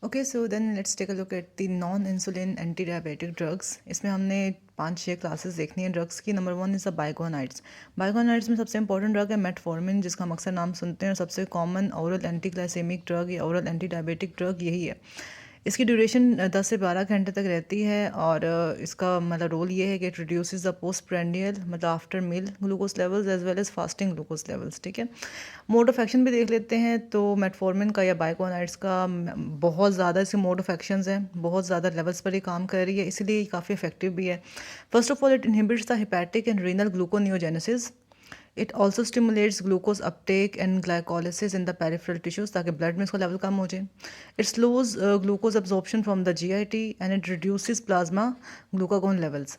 Okay, so then let's take a look at the non insulin anti diabetic drugs. इसमें हमने 5-6 classes देखनी है drugs की। Number 1 is the biguanides. Biguanides में सबसे इंपॉर्टेंट ड्रग है मेटफॉर्मिन, जिसका हम अक्सर नाम सुनते हैं, और सबसे common oral anti glycaemic drug या ओरल एंटी डायबिटिक ड्रग यही है। इसकी ड्यूरेशन 10 से 12 घंटे तक रहती है, और इसका मतलब रोल ये है कि it reduces the post prandial मतलब after meal glucose levels as well as fasting glucose levels. ठीक है, मोड ऑफ एक्शन भी देख लेते हैं। तो मेटफॉर्मिन का या बाइकोनाइड्स का बहुत ज़्यादा इसके मोड ऑफ एक्शंस हैं, बहुत ज़्यादा लेवल्स पर ये काम कर रही है, इसीलिए ये काफ़ी इफेक्टिव भी है। First of all, it inhibits the hepatic and renal gluconeogenesis. It also stimulates glucose uptake and glycolysis in the peripheral tissues, ताकि ब्लड में इसका लेवल कम हो जाए। It slows glucose absorption from the GIT and it reduces plasma glucagon levels.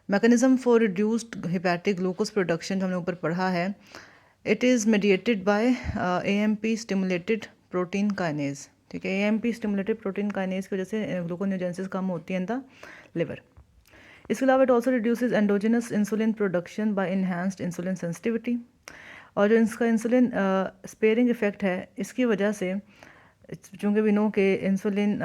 Mechanism for reduced hepatic glucose production जो हमने ऊपर पढ़ा है, it is mediated by AMP stimulated protein kinase. ठीक है, AMP स्टिमुलेटेड प्रोटीन काइनेज की वजह से ग्लूकोनियोजेनेसिस कम होती है इन द लिवर। इसके अलावा it also reduces endogenous insulin production by enhanced insulin sensitivity. और जो इसका इंसुलिन स्पेयरिंग इफेक्ट है, इसकी वजह से चूँकि वी नो कि इंसुलिन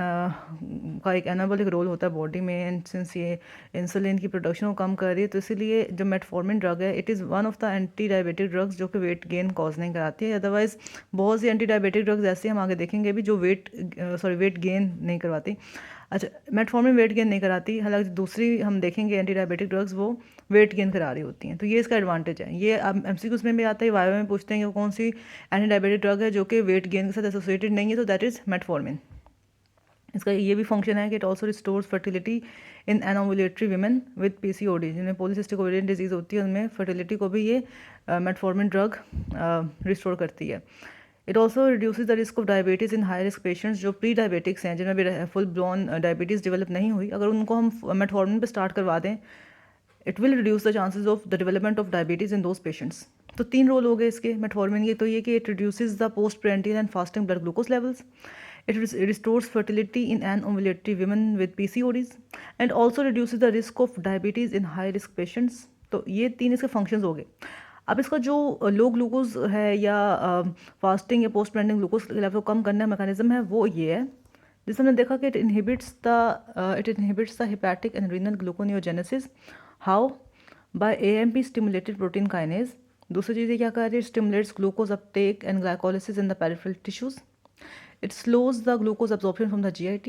का एक एनाबॉलिक रोल होता है बॉडी में, एंड सिंस ये इंसुलिन की प्रोडक्शन को कम कर रही है, तो इसीलिए जो मेटफॉर्मिन ड्रग है, it is one of the anti diabetic drugs जो कि वेट गेन कॉज नहीं कराती है। अदरवाइज बहुत सी एंटी डायबिटिक ड्रग्स ऐसे हम आगे देखेंगे भी जो वेट गेन नहीं करवाती। अच्छा, मेटफॉर्मिन वेट गेन नहीं कराती, हालांकि दूसरी हम देखेंगे एंटी डायबिटिक ड्रग्स वो वेट गेन करा रही होती हैं। तो ये इसका एडवांटेज है। ये अब MCQs में भी आता है, वाइवा में पूछते हैं कि कौन सी एंटी डायबिटिक ड्रग है जो कि वेट गेन के साथ एसोसिएटेड नहीं है, तो दैट इज़ मेटफॉर्मिन। इसका ये भी फंक्शन है कि it also restores fertility in anovulatory women with PCOD, जिनमें पॉलीसिस्टिक ओवेरियन डिजीज़ होती है, उनमें फर्टिलिटी को भी ये मेटफॉर्मिन ड्रग रिस्टोर करती है। It also reduces the risk of diabetes in high risk patients जो प्री डायबिटिक्स हैं, जिनमें भी फुल ब्लॉन डायबिटीज़ डेवलप नहीं हुई, अगर उनको हम मेटफॉर्मिन पे स्टार्ट करवा दें, it will reduce the chances of the development of diabetes in those patients. तो 3 रोल हो गए इसके मेटफॉर्मिन के। तो ये कि it reduces the post prandial and fasting blood glucose levels, it restores fertility in an ovulatory women with PCODs, and also reduces the risk of diabetes in high risk patients। तो ये 3 इसके functions हो गए। अब इसका जो लो glucose है या फास्टिंग या पोस्ट प्रेंडिंग ग्लूकोज लेवल को कम करने का मैकेनिज्म है, वो ये है, जिसमें हमने देखा कि it inhibits the hepatic and renal gluconeogenesis. How? By AMP stimulated protein kinase. दूसरी चीज़ ये क्या कर रही है, stimulates glucose uptake and glycolysis in the peripheral tissues. It slows the glucose absorption from the GIT.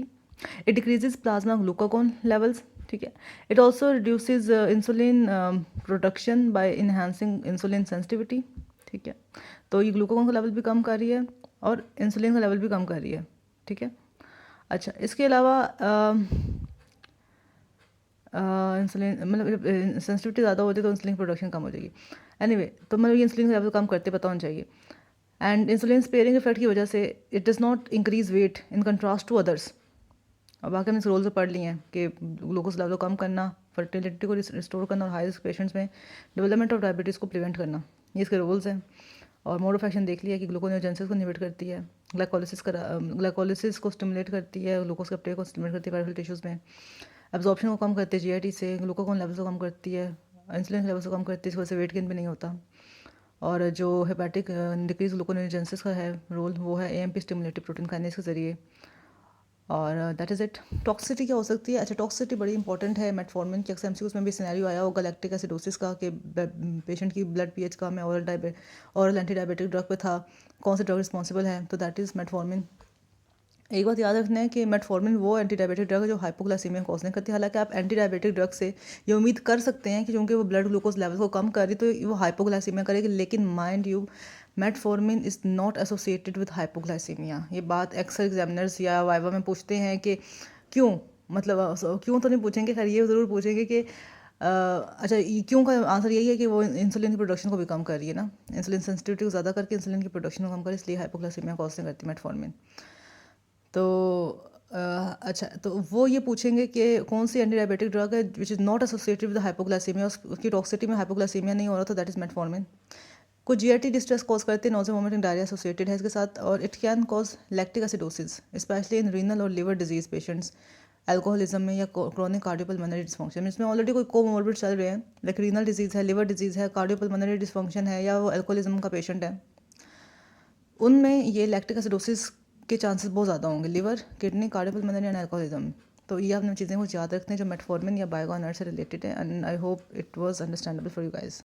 It decreases plasma glucagon levels. ठीक है, it also reduces insulin production by enhancing insulin sensitivity। ठीक है, तो ये glucagon का level भी कम कर रही है और इंसुलिन का लेवल भी कम कर रही है। ठीक है, अच्छा, इसके अलावा इंसुलिन मतलब सेंसिटिविटी ज़्यादा होती है तो इंसुलिन प्रोडक्शन कम हो जाएगी। एनीवे, तो मतलब ये इंसुलिन का लेवल कम करते पता होना चाहिए। एंड इंसुलिन स्पेयरिंग इफेक्ट की वजह से it does not increase weight in contrast to others. अब बाकी हमने इस रोल से पढ़ लिए हैं कि ग्लूकोज लेवल कम करना, फर्टिलिटी को रिस्टोर करना, और हाई रिस्क पेशेंट्स में डेवलपमेंट ऑफ डायबिटीज़ को प्रिवेंट करना, ये इसके रोल्स हैं। और मोड ऑफ एक्शन देख लिया कि ग्लूकोनियोजेनेसिस को इनहिबिट करती है, ग्लाइकोलिसिस को स्टिमुलेट करती है, ग्लूकोज के अपटेक को स्टिमुलेट करती है पेरिफेरल टिश्यूज़ में, एब्जॉर्प्शन को कम करती है GIT से, ग्लूकागॉन लेवल्स को कम करती है, इंसुलिन लेवल्स को कम करती है, इस वजह से वेट गेन भी नहीं होता। और जो हेपेटिक डिक्रीज ग्लूकोनियोजेनेसिस का है रोल, वो है AMP स्टिमुलेटेड प्रोटीन काइनेज के ज़रिए। और दैट इज़ इट। टॉक्सिसिटी क्या हो सकती है? अच्छा, टॉक्सिसिटी बड़ी इंपॉर्टेंट है मेटफॉर्मिन की। अक्सर MCQs में भी सिनेरियो आया होगा लैक्टिक एसिडोसिस का कि पेशेंट की ब्लड pH कम है, ओरल एंटी डायबिटिक ड्रग पे था, कौन सा ड्रग रिस्पॉन्सिबल है? तो दैट इज़ मेटफॉर्मिन। एक बात याद रखना है कि मेटफॉर्मिन वो एंटी डायबिटिक ड्रग है जो हाइपोग्लाइसीमिया कॉज नहीं करती। हालांकि आप एंटी डायबिटिक ड्रग से ये उम्मीद कर सकते हैं कि क्योंकि वो ब्लड ग्लूकोज लेवल को कम कर रही तो वो हाइपोग्लाइसीमिया करेगी, लेकिन mind you, metformin is not associated with hypoglycaemia. ये बात अक्सर एग्जामिनर्स या वाइवा में पूछते हैं कि क्यों, मतलब क्यों तो नहीं पूछेंगे, खैर ये ज़रूर पूछेंगे कि अच्छा, क्यों का आंसर यही है कि वो इंसुलिन की प्रोडक्शन को भी कम कर रही है ना, इंसुलिन सेंसिटिविटी को ज़्यादा करके इंसुलिन की प्रोडक्शन को कम कर, इसलिए हाइपोग्लाइसीमिया कॉज नहीं करती मेटफॉर्मिन। तो अच्छा, तो वो ये पूछेंगे कि कौन सी एंटी डायबिटिक ड्रग है which is not associated with hypoglycaemia, उसकी टॉक्सिटी में हाइपोग्लाइसीमिया नहीं हो रहा, तो दैट इज़ मेटफॉर्मिन। कुछ GIT डिस्ट्रेस कॉज करते हैं, नोज़िया वोमिटिंग डायरिया एसोसिएटेड है इसके साथ, और it can cause lactic acidosis specially in renal और लिवर डिजीज पेशेंट्स, एल्कोहलिज्म में या क्रोनिक कार्डियोपल्मोनरी डिस्फंक्शन। इसमें ऑलरेडी कोई कोमोर्बिड चल रहे हैं, लाइक रीनल डिजीज़ है, लिवर डिजीज़ है, कार्डियोपल्मोनरी डिस्फंक्शन है, या वो एल्कोहलिज्म का पेशेंट है, उनमें ये लैक्टिक एसिडोसिस के चांसेस बहुत ज़्यादा होंगे, liver, kidney, cardiopulmonary and alcoholism. तो ये आपने चीज़ें कुछ याद रखते हैं जो मेटफॉर्मिन या बायोगोनाइड से रिलेटेड है, and I hope it was understandable for you guys.